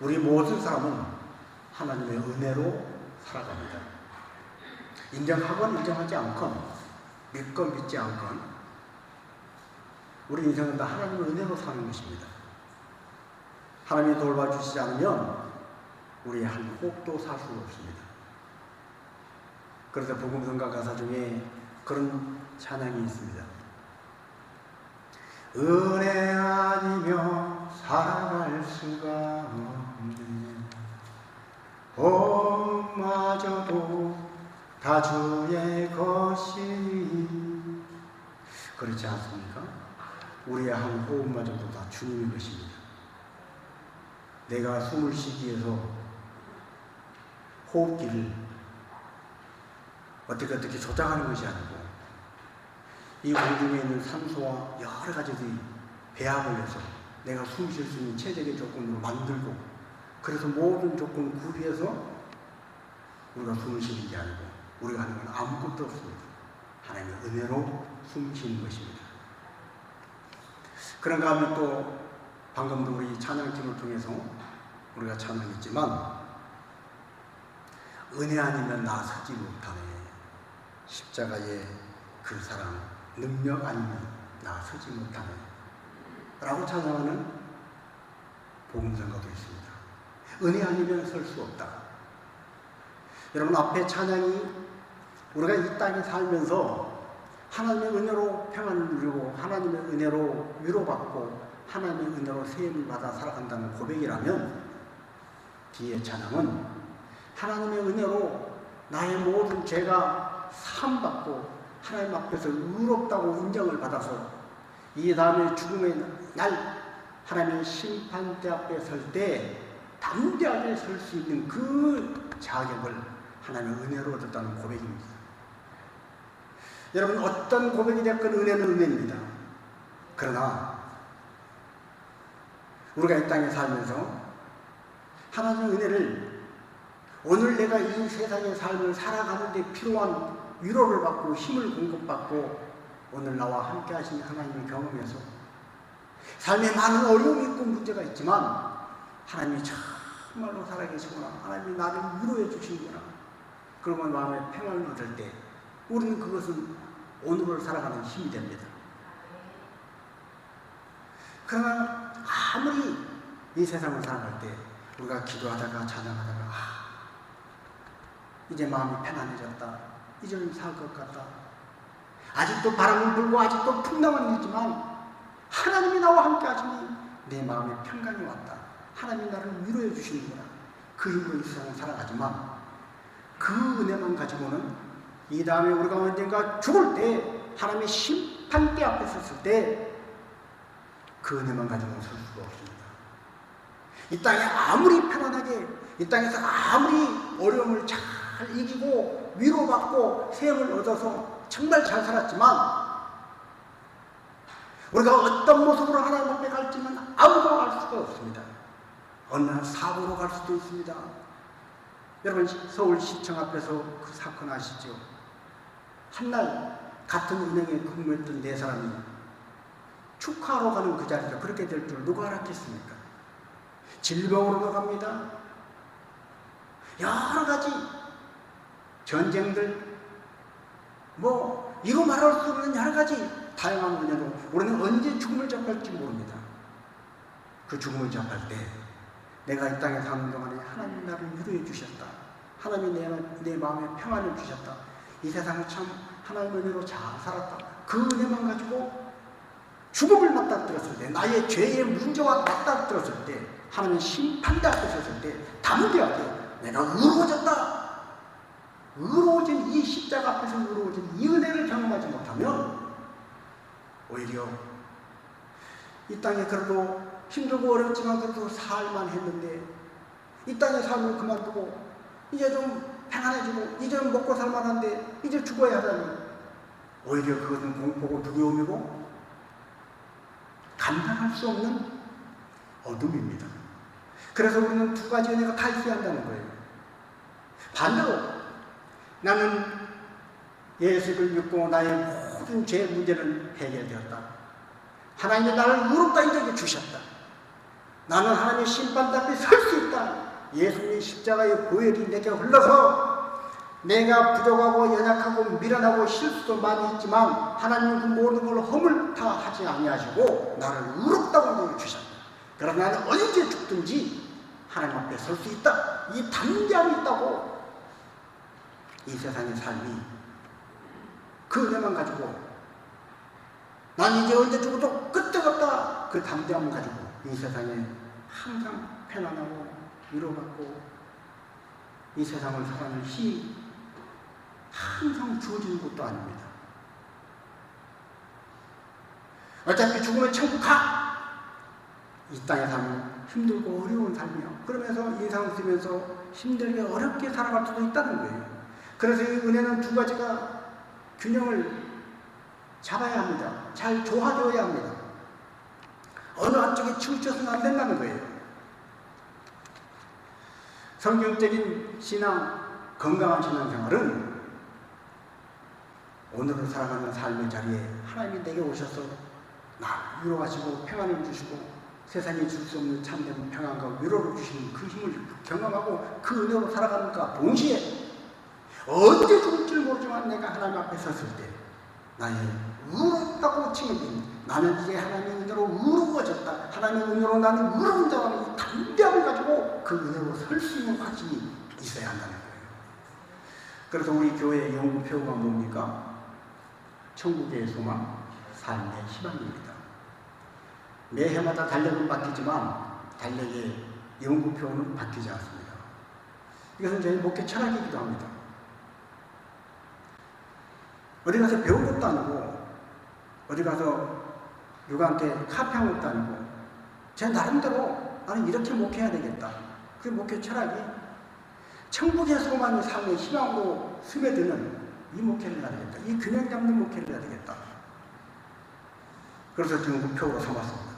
우리 모든 사람은 하나님의 은혜로 살아갑니다. 인정하건 인정하지 않건, 믿건 믿지 않건, 우리 인생은 다 하나님의 은혜로 사는 것입니다. 하나님이 돌봐주시지 않으면 우리 한 호흡도 살 수 없습니다. 그래서 복음성가 가사 중에 그런 찬양이 있습니다. 은혜 아니며 살아갈 수가 없네. 호흡마저도 다 주의 것이니. 그렇지 않습니까? 우리의 한 호흡마저도 다 주님의 것입니다. 내가 숨을 쉬기 위해서 호흡기를 어떻게 조작하는 것이 아니고 이 공중에 있는 산소와 여러 가지들이 배합을 해서 내가 숨 쉴 수 있는 최적의 조건으로 만들고, 그래서 모든 조건을 구비해서 우리가 숨을 쉬는 게 아니고 우리가 하는 건 아무것도 없습니다. 하나님의 은혜로 숨 쉬는 것입니다. 그런가 하면 또 방금도 우리 찬양팀을 통해서 우리가 찬양했지만, 은혜 아니면 나서지 못하네. 십자가의 그 사랑, 능력 아니면 나서지 못하네 라고 찬양하는 복음성가도 있습니다. 은혜 아니면 설 수 없다. 여러분, 앞에 찬양이 우리가 이 땅에 살면서 하나님의 은혜로 평안을 누리고 하나님의 은혜로 위로받고 하나님의 은혜로 세임을 받아 살아간다는 고백이라면, 뒤에 찬양은 하나님의 은혜로 나의 모든 죄가 사함받고 하나님 앞에서 의롭다고 인정을 받아서 이 다음에 죽음의 날 하나님의 심판대 앞에 설 때 담대하게 설 수 있는 그 자격을 하나님의 은혜로 얻었다는 고백입니다. 여러분, 어떤 고백이 됐건 은혜는 은혜입니다. 그러나 우리가 이 땅에 살면서 하나님의 은혜를, 오늘 내가 이 세상의 삶을 살아가는 데 필요한 위로를 받고 힘을 공급받고 오늘 나와 함께 하신 하나님을 경험해서 삶에 많은 어려움이 있고 문제가 있지만 하나님이 정말로 살아계시구나, 하나님이 나를 위로해 주시는구나, 그러면 마음에 평안을 얻을 때 우리는 그것은 오늘을 살아가는 힘이 됩니다. 그러나 아무리 이 세상을 살아갈 때 우리가 기도하다가 찬양하다가 이제 마음이 편안해졌다, 이제 좀 살 것 같다, 아직도 바람은 불고 아직도 풍랑은 일지만 하나님이 나와 함께 하시니 내 마음에 평강이 왔다, 하나님이 나를 위로해 주시는구나, 그 힘으로 이 세상을 살아가지만 그 은혜만 가지고는 이 다음에 우리가 언젠가 죽을 때 하나님의 심판대 앞에 섰을 때 그 은혜만 가지고는 설 수가 없습니다. 이 땅에 아무리 편안하게, 이 땅에서 아무리 어려움을 잘 이기고 위로받고 세움을 얻어서 정말 잘 살았지만 우리가 어떤 모습으로 하나님 앞에 갈지는 아무도 알 수가 없습니다. 어느 날 사고로 갈 수도 있습니다. 여러분, 서울시청 앞에서 그 사건 아시죠? 한날 같은 은행에 근무했던 네 사람이 축하하러 가는 그 자리에서 그렇게 될 줄 누가 알았겠습니까? 질병으로도 갑니다. 여러 가지 전쟁들, 이거 말할 수 없는 여러 가지 다양한 문제로 우리는 언제 죽음을 접할지 모릅니다. 그 죽음을 접할 때 내가 이 땅에 사는 동안에 하나님 나를 위로해 주셨다, 하나님이 내 마음에 평안을 주셨다, 이 세상을 참 하나님의 은혜로 잘 살았다, 그 은혜만 가지고 죽음을 맞닥뜨렸을 때, 나의 죄의 문제와 맞닥뜨렸을 때, 하나님의 심판대 앞에 섰을 때 담대하게 내가 의로워졌다, 의로워진 이 십자가 앞에서 의로워진 이 은혜를 경험하지 못하면 오히려 이 땅에 그래도 힘들고 어렵지만 그래도 살만 했는데 이 땅의 삶을 그만두고 이제 좀 평안해지고 이제 좀 먹고 살만한데 이제 죽어야 하다니, 오히려 그것은 공포고 두려움이고 감당할 수 없는 어둠입니다. 그래서 우리는 두 가지 은혜가 탈피한다는 거예요. 반대로 나는 예수를 믿고 나의 모든 죄 문제는 해결되었다, 하나님이 나를 의롭다 인정해 주셨다, 나는 하나님의 심판 앞에 설 수 있다. 예수님의 십자가의 보혈이 내게 흘러서 내가 부족하고 연약하고 미련하고 실수도 많이 있지만 하나님은 그 모든 걸 허물다 하지 아니하시고 나를 의롭다고 보여주셨다. 그러나 나는 언제 죽든지 하나님 앞에 설 수 있다. 이 담대함이 있다고. 이 세상의 삶이 그 은혜만 가지고 난 이제 언제 죽어도 끄떡없다. 그 담대함을 가지고 이 세상에 항상 편안하고 위로받고 이 세상을 살아가는 힘이 항상 주어지는 것도 아닙니다. 어차피 죽으면 천국 가! 이 땅에 살면 힘들고 어려운 삶이요. 그러면서 인상 쓰면서 힘들게 어렵게 살아갈 수도 있다는 거예요. 그래서 이 은혜는 두 가지가 균형을 잡아야 합니다. 잘 조화되어야 합니다. 어느 한쪽에 치우쳐서는 안 된다는 거예요. 성경적인 신앙, 건강한 신앙생활은 오늘을 살아가는 삶의 자리에 하나님이 내게 오셔서 나 위로하시고 평안을 주시고 세상에 줄 수 없는 참된 평안과 위로를 주시는 그 힘을 경험하고 그 은혜로 살아가는가 동시에 언제 죽을지 모르지만 내가 하나님 앞에 섰을 때 나의 의롭다고 칭해진 나는 이제 하나님의 은혜로 의로워졌다. 하나님의 은혜로 나는 의로운 자라는 이 담대함을 가지고 그 은혜로 설 수 있는 확신이 있어야 한다는 거예요. 그래서 우리 교회의 연구표가 뭡니까? 천국의 소망, 삶의 희망입니다. 매해마다 달력은 바뀌지만 달력의 연구표는 바뀌지 않습니다. 이것은 저희 목회 철학이기도 합니다. 어디 가서 배운 것도 아니고 어디 가서 누구한테 카피한 것도 아니고 제 나름대로 나는 이렇게 목회해야 되겠다. 그 목회 철학이 천국의 소망이 삶의 희망으로 스며드는 이 목회를 해야 되겠다. 이 균형 잡는 목회를 해야 되겠다. 그래서 지금 그 표로 삼았습니다.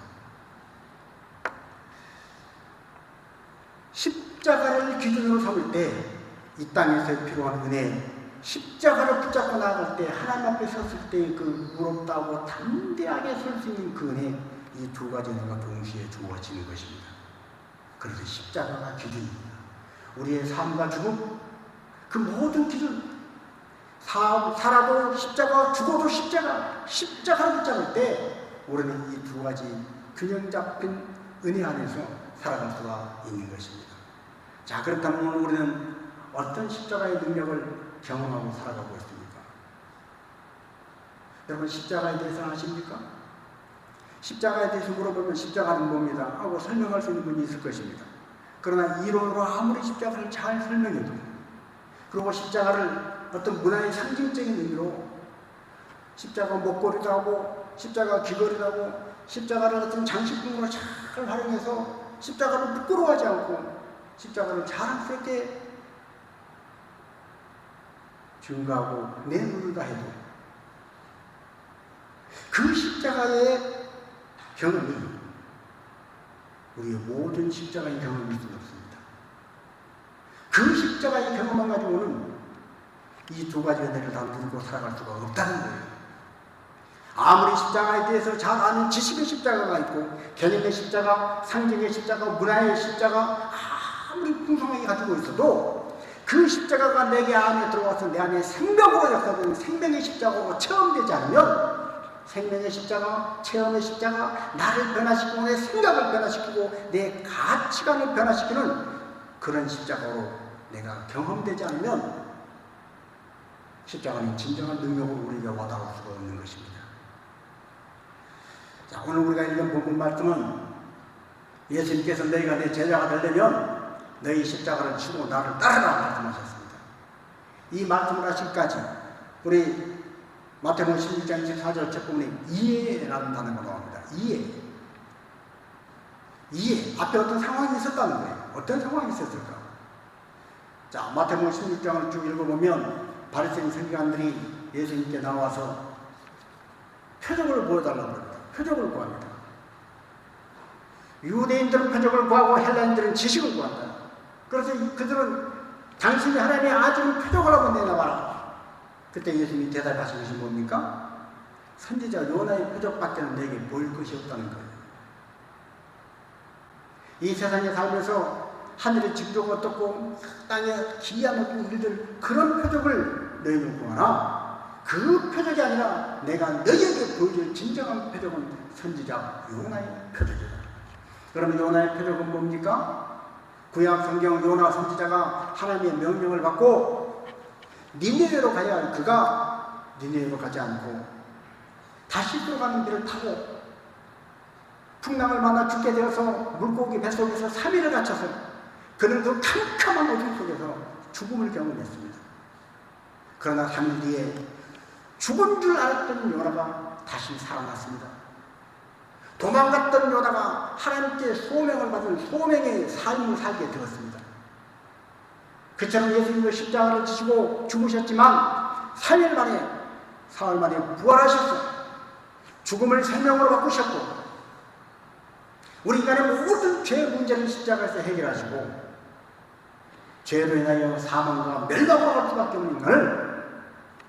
십자가를 기준으로 삼을 때 이 땅에서 필요한 은혜, 십자가를 붙잡고 나아갈 때 하나님 앞에 섰을 때 그 의롭다고 담대하게 설 수 있는 그 은혜, 이 두 가지 은혜가 동시에 주어지는 것입니다. 그래서 십자가가 기준입니다. 우리의 삶과 죽음, 그 모든 기준, 살아도 십자가, 죽어도 십자가, 십자가를 붙잡을 때 우리는 이 두 가지 균형 잡힌 은혜 안에서 살아갈 수가 있는 것입니다. 자, 그렇다면 우리는 어떤 십자가의 능력을 경험하고 살아가고 있습니까? 여러분, 십자가에 대해서 아십니까? 십자가에 대해서 물어보면 십자가는 뭡니다 하고 설명할 수 있는 분이 있을 것입니다. 그러나 이론으로 아무리 십자가를 잘 설명해도, 그리고 십자가를 어떤 문화의 상징적인 의미로 십자가 목걸이도 하고 십자가 귀걸이도 하고 십자가를 어떤 장식품으로 잘 활용해서 십자가를 부끄러워하지 않고 십자가를 자랑스럽게 증거하고 내놓는다 해도 그 십자가의 경험이 우리의 모든 십자가의 경험일 수는 없습니다. 그 십자가의 경험만 가지고는 이 두 가지 은혜를 다 누리고 살아갈 수가 없다는 거예요. 아무리 십자가에 대해서 잘 아는 지식의 십자가가 있고 개념의 십자가, 상징의 십자가, 문화의 십자가 아무리 풍성하게 가지고 있어도 그 십자가가 내게 안에 들어와서 내 안에 생명으로 역사되는 생명의 십자가로 체험되지 않으면 생명의 십자가, 체험의 십자가, 나를 변화시키고 내 생각을 변화시키고 내 가치관을 변화시키는 그런 십자가로 내가 경험되지 않으면 십자가는 진정한 능력으로 우리에게 와닿을 수가 없는 것입니다. 자, 오늘 우리가 읽은 본문 말씀은 예수님께서 너희가 내 제자가 되려면 너희 십자가를 지고 나를 따르라 말씀하셨습니다. 이 말씀을 하실까지 우리 마태복음 16장 24절 첫 부분에 이해라는 단어가 나옵니다. 이해. 앞에 어떤 상황이 있었다는 거예요. 어떤 상황이 있었을까? 자, 마태복음 16장을 쭉 읽어보면 바리새인 서기관들이 예수님께 나와서 표적을 보여달라고 합니다. 표적을 구합니다. 유대인들은 표적을 구하고 헬라인들은 지식을 구한다. 그래서 그들은 당신이 하나님의 아들을 표적을 한번 내놔봐라. 그때 예수님이 대답하신 것이 뭡니까? 선지자 요나의 표적밖에는 내게 보일 것이 없다는 거예요. 이 세상에 살면서 하늘의 징조가 어떻고 땅에 기이한 어떤 일들, 그런 표적을 너희는 보아라. 그 표적이 아니라 내가 너희에게 보여줄 진정한 표적은 선지자 요나의 표적이다. 그러면 요나의 표적은 뭡니까? 구약 성경 요나 선지자가 하나님의 명령을 받고 니느웨로 가야 할 그가 니느웨로 가지 않고 다시스로 가는 길을 타고 풍랑을 만나 죽게 되어서 물고기 뱃속에서 3일을 갇혀서 그는 그 캄캄한 어둠 속에서 죽음을 경험했습니다. 그러나 3일 뒤에 죽은 줄 알았던 요나가 다시 살아났습니다. 도망갔던 요나가 하나님께 소명을 받은 소명의 삶을 살게 되었습니다. 그처럼 예수님은 십자가를 지시고 죽으셨지만 3일 만에, 사흘 만에 부활하셨어. 죽음을 생명으로 바꾸셨고 우리 인간의 모든 죄 문제를 십자가에서 해결하시고 죄로 인하여 사망과 멸망으로 갈 수밖에 없는 인간을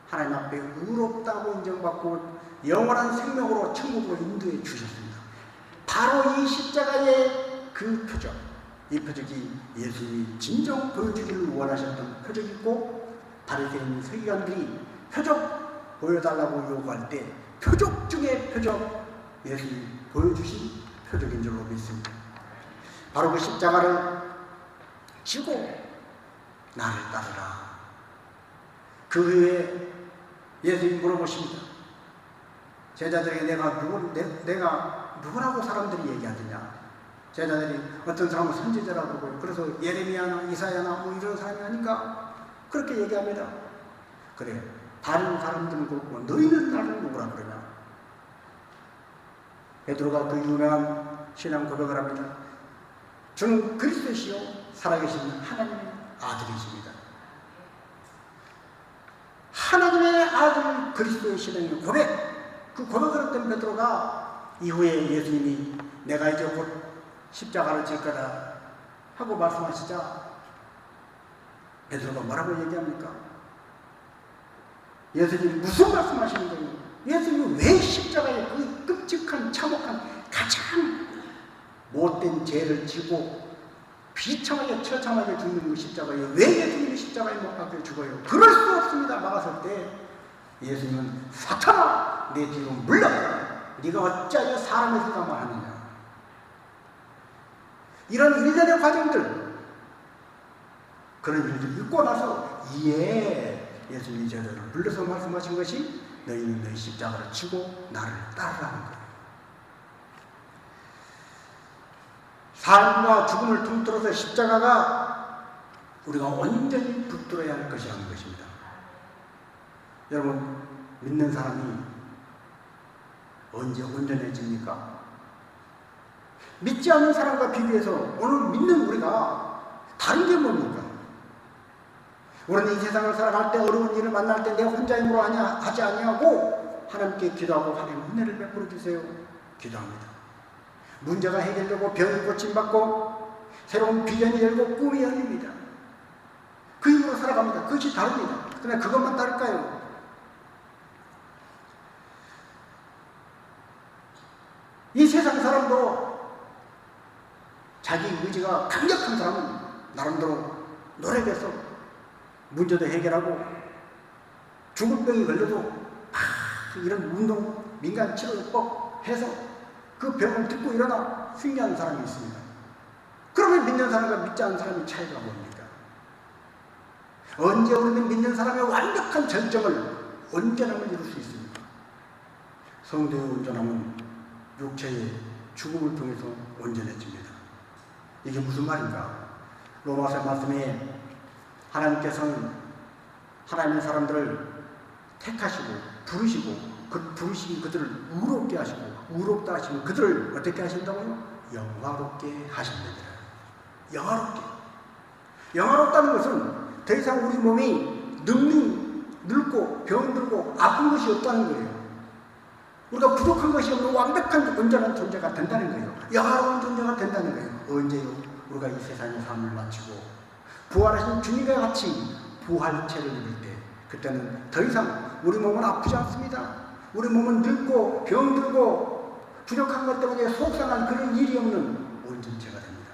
하나님 앞에 의롭다고 인정받고 영원한 생명으로 천국으로 인도해 주셨습니다. 바로 이 십자가의 그 표적, 이 표적이 예수님이 진정 보여주기를 원하셨던 표적이고 바리새인 서기관들이 표적 보여달라고 요구할 때 표적 중에 표적, 예수님이 보여주신 표적인 줄로 믿습니다. 바로 그 십자가를 지고 나를 따르라. 그 후에 예수님이 물어보십니다. 제자들에게 내가 누구라고 사람들이 얘기하느냐? 제자들이 어떤 사람은 선지자라고 그러고요. 그래서 예레미야나 이사야나 뭐 이런 사람이 아닌가? 그렇게 얘기합니다. 그래, 다른 사람들은 그렇고 너희는 나를 누구라 그러냐? 베드로가 그 유명한 신앙 고백을 합니다. 저는 그리스도시요 살아계신 하나님의 아들이십니다. 하나님의 아들 그리스도이시라는 고백, 그 고백을 했던 베드로가 이후에 예수님이 내가 이제 곧 십자가를 질 거다 하고 말씀하시자 베드로가 뭐라고 얘기합니까? 예수님이 무슨 말씀하시는 거예요? 예수님이 왜 십자가에 그 끔찍한 참혹한 가장 못된 죄를 지고 비참하게 처참하게 죽는 그 십자가에 왜 예수님이 십자가에 못 박혀 죽어요? 그럴 수 없습니다. 막았을 때 예수님은 사탄아 내 뒤로 물러가라. 네가 어찌하여 사람의 흑암을 하느냐. 이런 일련의 과정들, 그런 일들을 읽고 나서 예수님이 저들을 불러서 말씀하신 것이 너희는 너희 십자가를 지고 나를 따르라는 거예요. 삶과 죽음을 통틀어서 십자가가 우리가 온전히 붙들어야 할 것이라는 것입니다. 여러분, 믿는 사람이 언제 온전해집니까? 믿지 않는 사람과 비교해서 오늘 믿는 우리가 다른 게 뭡니까? 우리는 이 세상을 살아갈 때 어려운 일을 만날 때 내 혼자 힘으로 하지 아니하고 하나님께 기도하고 하나님 은혜를 베풀어 주세요. 기도합니다. 문제가 해결되고 병이 고침받고 새로운 비전이 열고 꿈이 열립니다. 그 힘으로 살아갑니다. 그것이 다릅니다. 그러나 그것만 다를까요? 이 세상 사람도 자기 의지가 강력한 사람은 나름대로 노력해서 문제도 해결하고 죽을 병이 걸려도 이런 운동, 민간치료법 해서 그 병을 딛고 일어나 승리하는 사람이 있습니다. 그러면 믿는 사람과 믿지 않는 사람의 차이가 뭡니까? 언제 우리는 믿는 사람의 완벽한 절정을, 온전함을 이룰 수 있습니까? 성도의 온전함은 육체의 죽음을 통해서 온전해집니다. 이게 무슨 말인가? 로마서 말씀에 하나님께서는 하나님의 사람들을 택하시고 부르시고 그 부르신 그들을 의롭게 하시고 의롭다 하시면 그들을 어떻게 하신다고요? 영화롭게 하십니다. 영화롭게. 영화롭다는 것은 더 이상 우리 몸이 늙고 병들고 아픈 것이 없다는 거예요. 우리가 부족한 것이 없는 완벽한 온전한 존재가 된다는 거예요. 영화로운 존재가 된다는 거예요. 언제요? 우리가 이 세상의 삶을 마치고 부활하신 주님과 같이 부활체를 입을 때, 그때는 더 이상 우리 몸은 아프지 않습니다. 우리 몸은 늙고 병들고 부족한 것 때문에 속상한 그런 일이 없는 온전체가 됩니다.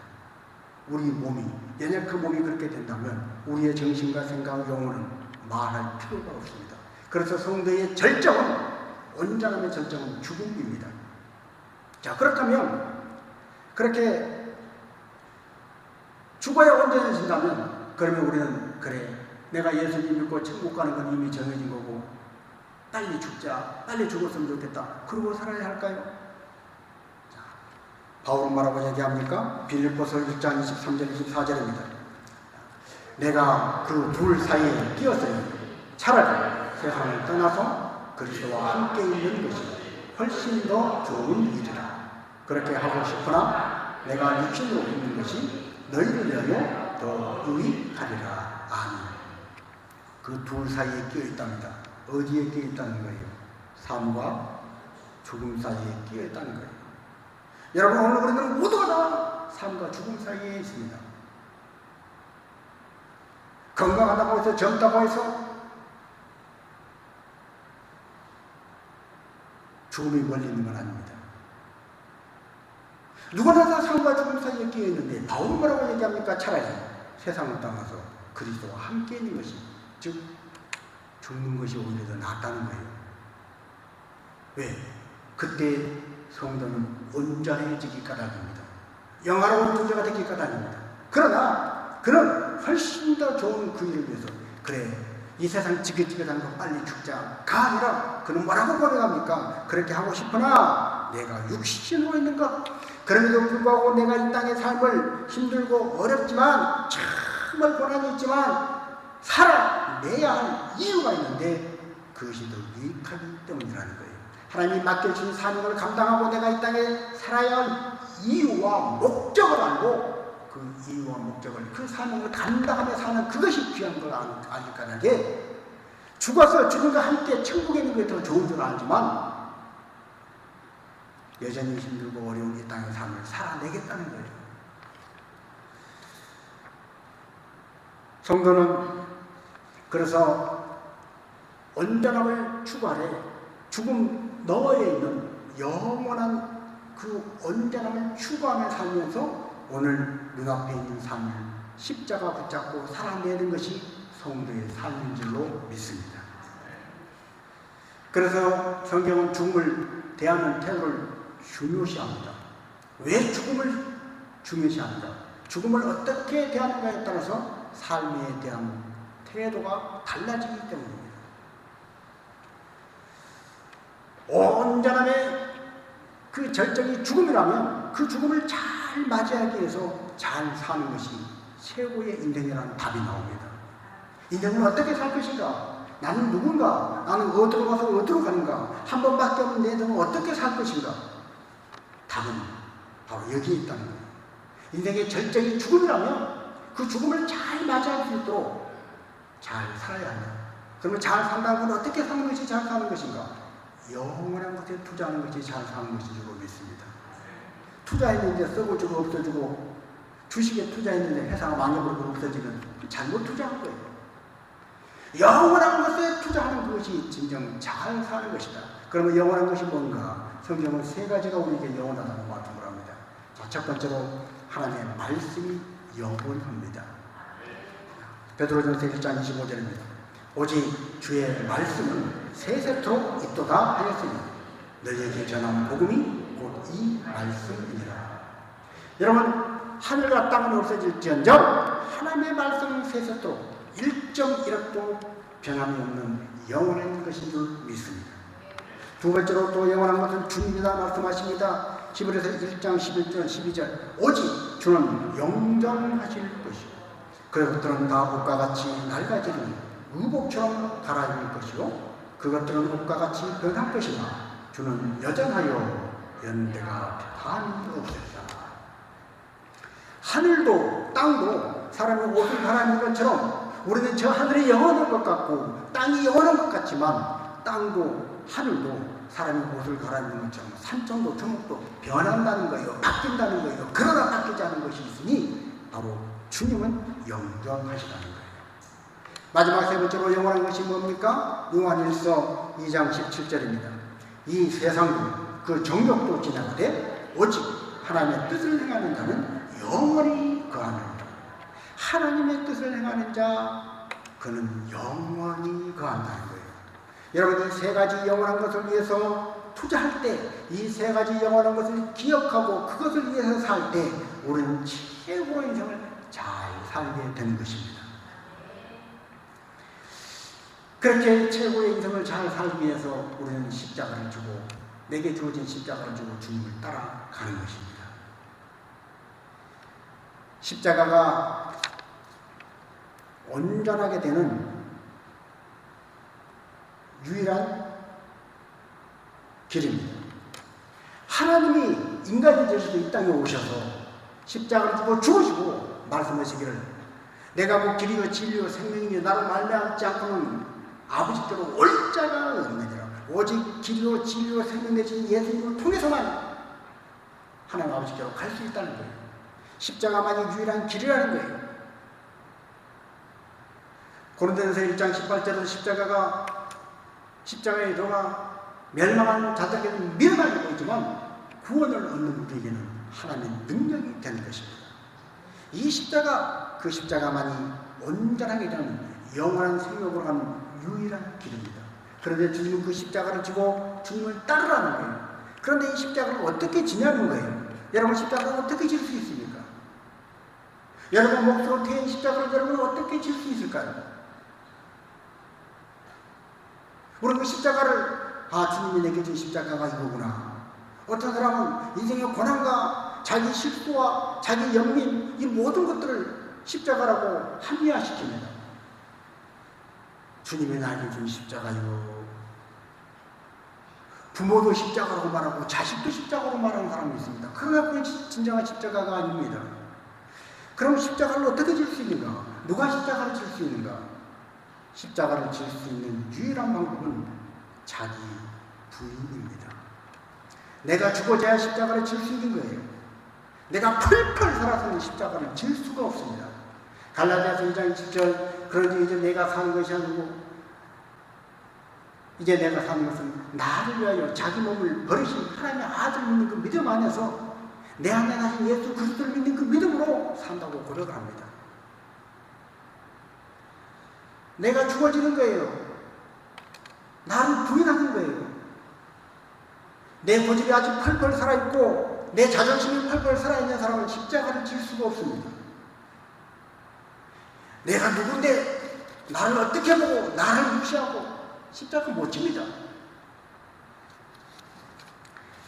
우리 몸이, 만약 그 몸이 그렇게 된다면 우리의 정신과 생각, 영혼은 말할 필요가 없습니다. 그래서 성도의 절정은, 온전함의 절정은 죽음입니다. 자, 그렇다면 그렇게 죽어야 온전해진다면, 그러면 우리는 그래, 내가 예수님 믿고 천국 가는 건 이미 정해진 거고 빨리 죽자, 빨리 죽었으면 좋겠다, 그러고 살아야 할까요? 자, 바울은 뭐라고 얘기합니까? 빌립보서 1장 23절 24절입니다. 내가 그 둘 사이에 끼었으니 차라리 세상을 떠나서 그리스도와 함께 있는 것이 훨씬 더 좋은 일이라. 그렇게 하고 싶으나 내가 육신으로 있는 것이 너희를 위하여 더 유익하리라. 아멘. 그 둘 사이에 끼어 있답니다. 어디에 끼어 있다는 거예요? 삶과 죽음 사이에 끼어 있다는 거예요. 여러분, 오늘 우리는 모두가 다 삶과 죽음 사이에 있습니다. 건강하다고 해서, 젊다고 해서 죽음이 멀리 있는 건 아닙니다. 누구나 다 삶과 죽음 사이에 끼어 있는데 바울은 뭐라고 얘기합니까? 차라리 세상을 떠나서 그리스도와 함께 있는 것이, 즉 죽는 것이 오히려 더 낫다는 거예요. 왜? 그때 성도는 온전해지기 까닭입니다. 영화로운 존재가 되기 까닭입니다. 그러나 그는 훨씬 더 좋은 그 일을 위해서, 그래, 이 세상 지긋지긋한 거 빨리 죽자가 아니라 그는 뭐라고 고백합니까? 그렇게 하고 싶으나 내가 육신으로 있는 것, 그럼에도 불구하고 내가 이 땅의 삶을 힘들고 어렵지만, 정말 고난이 있지만 살아내야 할 이유가 있는데 그것이 더 유익하기 때문이라는 거예요. 하나님이 맡겨주신 사명을 감당하고 내가 이 땅에 살아야 할 이유와 목적을 알고 그 이유와 목적을, 그 사명을 감당하며 사는 그것이 귀한 걸 아닐 까닭에 죽어서 죽음과 함께 천국에 있는 게 더 좋은 줄 알지만 여전히 힘들고 어려운 이 땅의 삶을 살아내겠다는 거예요. 성도는 그래서 온전함을 추구하래 죽음 너머에 있는 영원한 그 온전함을 추구하며 살면서 오늘 눈앞에 있는 삶을 십자가 붙잡고 살아내는 것이 성도의 삶인 줄로 믿습니다. 그래서 성경은 죽음을 대하는 태도를 중요시합니다. 왜 죽음을 중요시합니까? 죽음을 어떻게 대하는가에 따라서 삶에 대한 태도가 달라지기 때문입니다. 온전함의 그 절정이 죽음이라면 그 죽음을 잘 맞이하기 위해서 잘 사는 것이 최고의 인생이라는 답이 나옵니다. 인생은 어떻게 살 것인가? 나는 누군가? 나는 어디로 가서 어디로 가는가? 한 번밖에 없는 내 인생은 어떻게 살 것인가? 답은 바로 여기에 있다는 거예요. 인생의 절정이 죽음이라면 그 죽음을 잘 맞이할 수 있도록 잘 살아야 한다. 그러면 잘 산다는 건 어떻게 사는 것이 잘 사는 것인가? 영원한 것에 투자하는 것이 잘 사는 것이라고 믿습니다. 투자했는데 썩어 주고 없어지고, 주식에 투자했는데 회사가 망해버리고 없어지면 잘못 투자한 거예요. 영원한 것에 투자하는 그것이 진정 잘 사는 것이다. 그러면 영원한 것이 뭔가? 성경은 세 가지가 우리에게 영원하다고 말씀을 합니다. 자, 첫 번째로 하나님의 말씀이 영원합니다. 베드로전서 1장 25절입니다. 오직 주의 말씀은 세세토록 있도다 하였으니 너희에게 전한 복음이 곧 이 말씀이니라. 여러분, 하늘과 땅은 없어질지언정 하나님의 말씀은 세세토록 1.1억도 변함이 없는 영원한 것인 줄 믿습니다. 두 번째로 또 영원한 것은 주님이다 말씀하십니다. 히브리서 1장 11절 12절 오직 주는 영정하실 것이요 그것들은 다 옷과 같이 낡아지니 의복처럼 갈아입을 것이요 그것들은 옷과 같이 변할 것이나 주는 여전하여 연대가 한이 없으리라. 하늘도 땅도 사람의 옷을 갈아입는 것처럼 우리는 저 하늘이 영원한 것 같고 땅이 영원한 것 같지만 땅도 하늘도 사람의 옷을 갈아입는 것처럼 산천도 저목도 변한다는 거예요. 바뀐다는 거예요. 그러나 바뀌지 않은 것이 있으니 바로 주님은 영정하시다는 거예요. 마지막 세 번째로 영원한 것이 뭡니까? 요한일서 2장 17절입니다. 이 세상도 그 정욕도 지나가되 오직 하나님의 뜻을 행하는 자는 영원히 거하며 하나님의 뜻을 행하는 자, 그는 영원히 거한다는 거예요. 여러분, 이 세 가지 영원한 것을 위해서 투자할 때, 이 세 가지 영원한 것을 기억하고 그것을 위해서 살 때 우리는 최고의 인생을 잘 살게 되는 것입니다. 그렇게 최고의 인생을 잘 살기 위해서 우리는 십자가를 주고, 내게 주어진 십자가를 주고 주님을 따라가는 것입니다. 십자가가 온전하게 되는 유일한 길입니다. 하나님이 인간이 되셔서 이 땅에 오셔서 십자가를 주고 죽으시고 말씀하시기를, 내가 뭐 길이요 진리요 생명이며 나로 말미암지 않고는 아버지께로 올 자가 없느니라. 오직 길이요 진리요 생명 되신 예수님을 통해서만 하나님 아버지께로 갈 수 있다는 거예요. 십자가만이 유일한 길이라는 거예요. 고린도전서 1장 18절에서 십자가에 들어가 멸망하는 자들에게는 미련하게 보이지만 구원을 얻는 우리에게는 하나님의 능력이 되는 것입니다. 이 십자가, 그 십자가만이 온전하게 되는 영원한 생명으로 가는 유일한 길입니다. 그런데 주님은 그 십자가를 지고 주님을 따르라는 거예요. 그런데 이 십자가를 어떻게 지냐는 거예요. 여러분, 십자가를 어떻게 질 수 있습니까? 여러분 몫으로 태인 십자가를 여러분 어떻게 질 수 있을까요? 우리는 그 십자가를, 주님이 내게 준 십자가가 이거구나. 어떤 사람은 인생의 고난과 자기 실수와 자기 연민, 이 모든 것들을 십자가라고 합리화시킵니다. 주님이 나에게 준 십자가요. 부모도 십자가라고 말하고 자식도 십자가로 말하는 사람이 있습니다. 그러나 그게 진정한 십자가가 아닙니다. 그럼 십자가를 어떻게 질 수 있는가? 누가 십자가를 질 수 있는가? 십자가를 질 수 있는 유일한 방법은 자기 부인입니다. 내가 죽어져야 십자가를 질 수 있는 거예요. 내가 펄펄 살아서는 십자가를 질 수가 없습니다. 갈라디아서 2장 10절, 그러니 이제 내가 사는 것이 아니고 이제 내가 사는 것은 나를 위하여 자기 몸을 버리신 하나님의 아들 믿는 그 믿음 안에서 내 안에 가진 예수 그리스도를 믿는 그 믿음으로 산다고 고백을 합니다. 내가 죽어지는 거예요. 나를 부인하는 거예요. 내 고집이 아주 펄펄 살아있고 내 자존심이 펄펄 살아있는 사람은 십자가를 질 수가 없습니다. 내가 누군데 나를 어떻게 보고 나를 무시하고 십자가 못 집니다.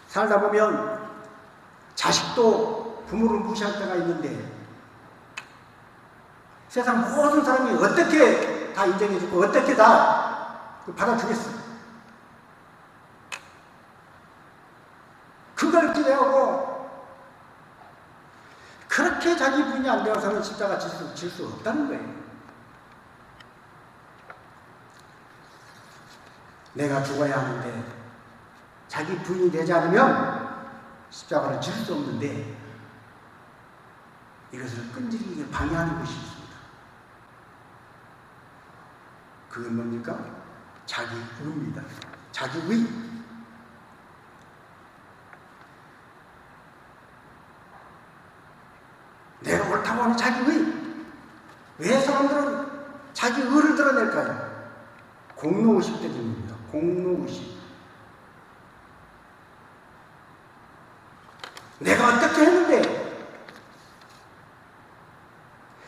살다 보면 자식도 부모를 무시할 때가 있는데 세상 모든 사람이 어떻게 다 인정해주고 어떻게 다 받아주겠어. 그걸 기대하고 그렇게 자기 부인이 안 되어서는 십자가 질 수 없다는 거예요. 내가 죽어야 하는데 자기 부인이 되지 않으면 십자가를 질 수 없는데 이것을 끈질기게 방해하는 것이 있습니다. 그건 뭡니까? 자기 의입니다. 자기 의. 내가 옳다고 하는 자기 의. 왜 사람들은 자기 의를 드러낼까요? 공로의식 때문입니다. 공로의식. 내가 어떻게 했는데,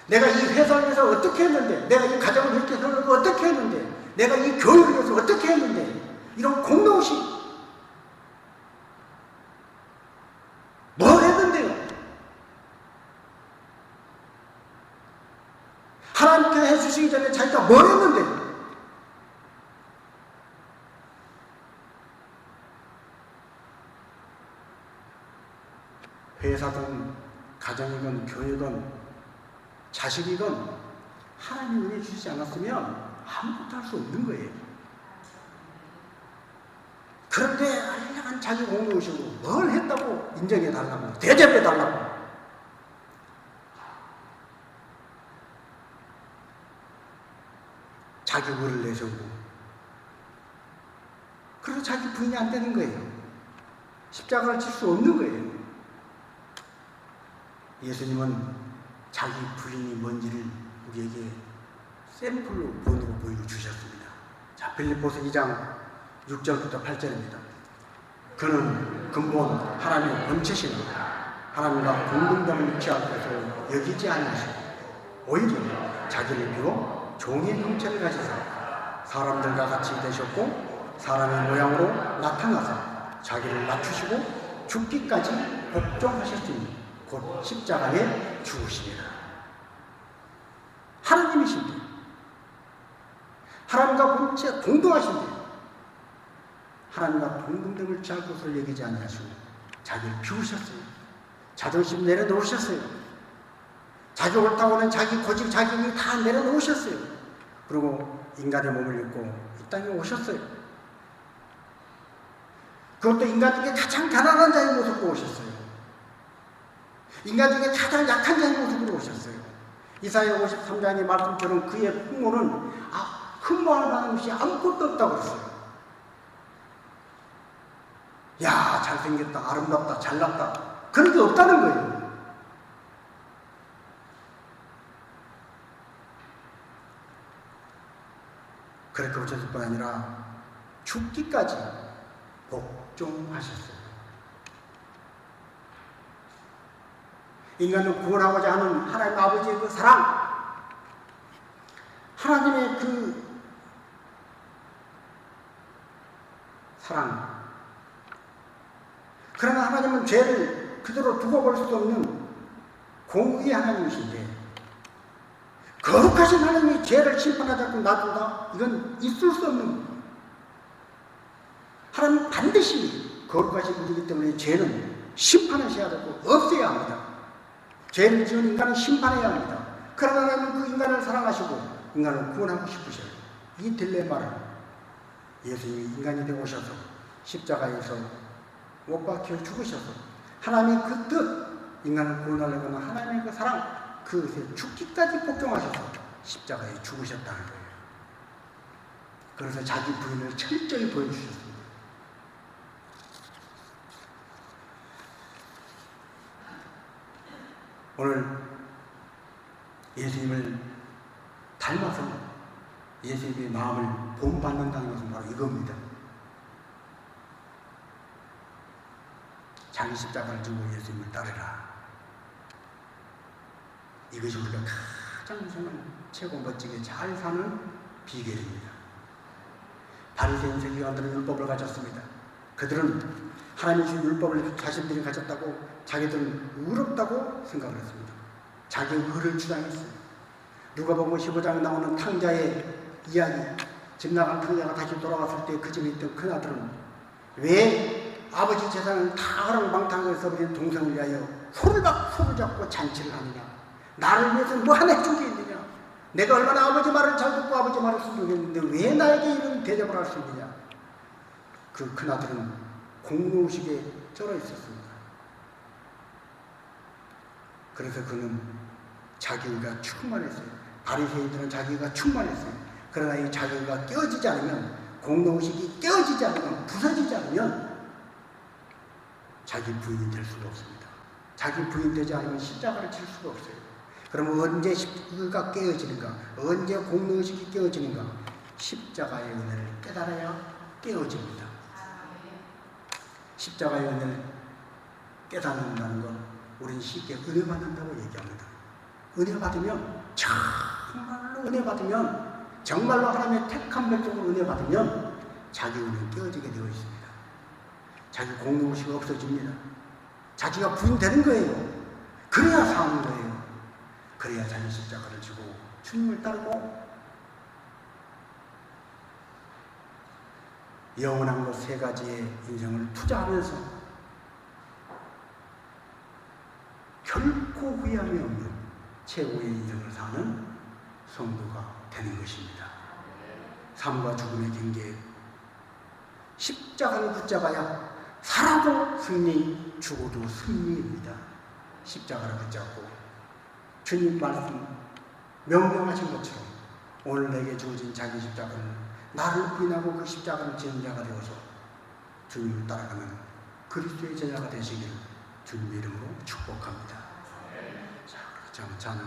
내가 이 회사를 위해서 어떻게 했는데, 내가 이 가정을 이렇게 세우고 어떻게 했는데, 내가 이 교육을 위해서 어떻게 했는데, 이런 공로의식. 뭘 했는데요? 하나님께 해주시기 전에 자기가 뭘 했는데, 회사든 가정이건 교회건 자식이건 하나님이 은혜 주시지 않았으면 아무것도 할 수 없는 거예요. 그런데 알량한 자기 공로의식으로 뭘 했다고 인정해 달라고 대접해 달라고 자기 의를 내세우고 그래서 자기 부인이 안 되는 거예요. 십자가를 질 수 없는 거예요. 예수님은 자기 부인이 뭔지를 우리에게 샘플로 본으로 보여주셨습니다. 자, 빌립보서 2장 6절부터 8절입니다. 그는 근본 하나님의 본체시니 하나님과 공동됨을 취할 것을 여기지 아니하시고 오히려 자기를 비워 종의 형체를 가지사 사람들과 같이 되셨고 사람의 모양으로 나타나서 자기를 낮추시고 죽기까지 복종하셨으니 곧 십자가에 죽으시니라. 하나님이신데 하나님과 본체 공동하신데 하나님과 동등됨을 취할 것을 여기지 아니하시고 자기를 비우셨어요. 자존심 내려놓으셨어요. 자기 옳다고는 자기 고집, 자기 일 다 내려놓으셨어요. 그리고 인간의 몸을 입고 이 땅에 오셨어요. 그것도 인간 중에 가장 가난한 자의 모습으로 오셨어요. 인간 중에 가장 약한 자의 모습으로 오셨어요. 이사야 53장의 말씀처럼 그의 풍모는 흠모할 만한 것이 아무것도 없다고 그랬어요. 야, 잘생겼다, 아름답다, 잘났다, 그런 게 없다는 거예요. 그렇게 오셨을 뿐 아니라 죽기까지 복종하셨어요. 인간을 구원하고자 하는 하나님 아버지의 그 사랑, 하나님의 그 사랑. 그러나 하나님은 죄를 그대로 두고 볼 수도 없는 공의의 하나님이신데 거룩하신 하나님이 죄를 심판하지 않고 놔둔다? 이건 있을 수 없는 거예요. 하나님은 반드시 거룩하신 분이기 때문에 죄는 심판하셔야 되고 없애야 합니다. 죄를 지은 인간은 심판해야 합니다. 그러나 하나님은 그 인간을 사랑하시고 인간을 구원하고 싶으셔요. 이 딜레마를 예수님이 인간이 되어 오셔서 십자가에서 못 박혀 죽으셔서 하나님의 그 뜻, 인간을 구원하려고 하는 하나님의 그 사랑, 그것에 죽기까지 복종하셔서 십자가에 죽으셨다는 거예요. 그래서 자기 부인을 철저히 보여주셨습니다. 오늘 예수님을 닮아서 예수님의 마음을 본받는다는 것은 바로 이겁니다. 자기 십자가를 지고 예수님을 따르라. 이것이 우리가 가장 최고 멋지게 잘 사는 비결입니다. 바리새인 세리관들은 율법을 가졌습니다. 그들은 하나님이 주신 율법을 자신들이 가졌다고 자기들은 의롭다고 생각을 했습니다. 자기의 의를 주장했어요. 누가복음 15장에 나오는 탕자의 이야기, 집 나간 탕자가 다시 돌아왔을 때 그 집에 있던 큰아들은 왜 아버지 재산을 다 허랑방탕하게 써버린 동생을 위하여 손을 잡고 잔치를 하느냐? 나를 위해서 뭐 하나 해준 게 있느냐? 내가 얼마나 아버지 말을 잘 듣고 아버지 말을 순종했는데 왜 나에게 이런 대접을 할 수 있느냐? 그 큰아들은 공로의식에 쩔어 있었습니다. 그래서 그는 자기가 충만했어요. 바리새인들은 자기가 충만했어요. 그러나 이 자기가 깨어지지 않으면, 공로의식이 깨어지지 않으면, 부서지지 않으면 자기 부인이 될 수가 없습니다. 자기 부인 되지 않으면 십자가를 칠 수가 없어요. 그러면 언제 십자가가 깨어지는가? 언제 공로의식이 깨어지는가? 십자가의 은혜를 깨달아야 깨어집니다. 십자가의 은혜를 깨닫는다는 건 우리는 쉽게 은혜 받는다고 얘기합니다. 은혜 받으면, 정말로 은혜 받으면, 정말로 하나님의 택한 백성으로 은혜 받으면 자기 은혜는 깨어지게 되어 있습니다. 자기 공로의식이 없어집니다. 자기가 부인되는 거예요. 그래야 사는 거예요. 그래야 자기 십자가를 지고 주님을 따르고 영원한 것 세 가지의 인생을 투자하면서 결코 후회함이 없는 최고의 인생을 사는 성도가 되는 것입니다. 삶과 죽음의 경계에 십자가를 붙잡아야 살아도 승리, 죽어도 승리입니다. 십자가를 붙잡고 주님 말씀 명령하신 것처럼 오늘 내게 주어진 자기 십자가를 나를 부인하고 그 십자가를 지은 자가 되어서 주님을 따라가는 그리스도의 제자가 되시기를 주님의 이름으로 축복합니다. 자, 같이 한번 찬양하겠습니다.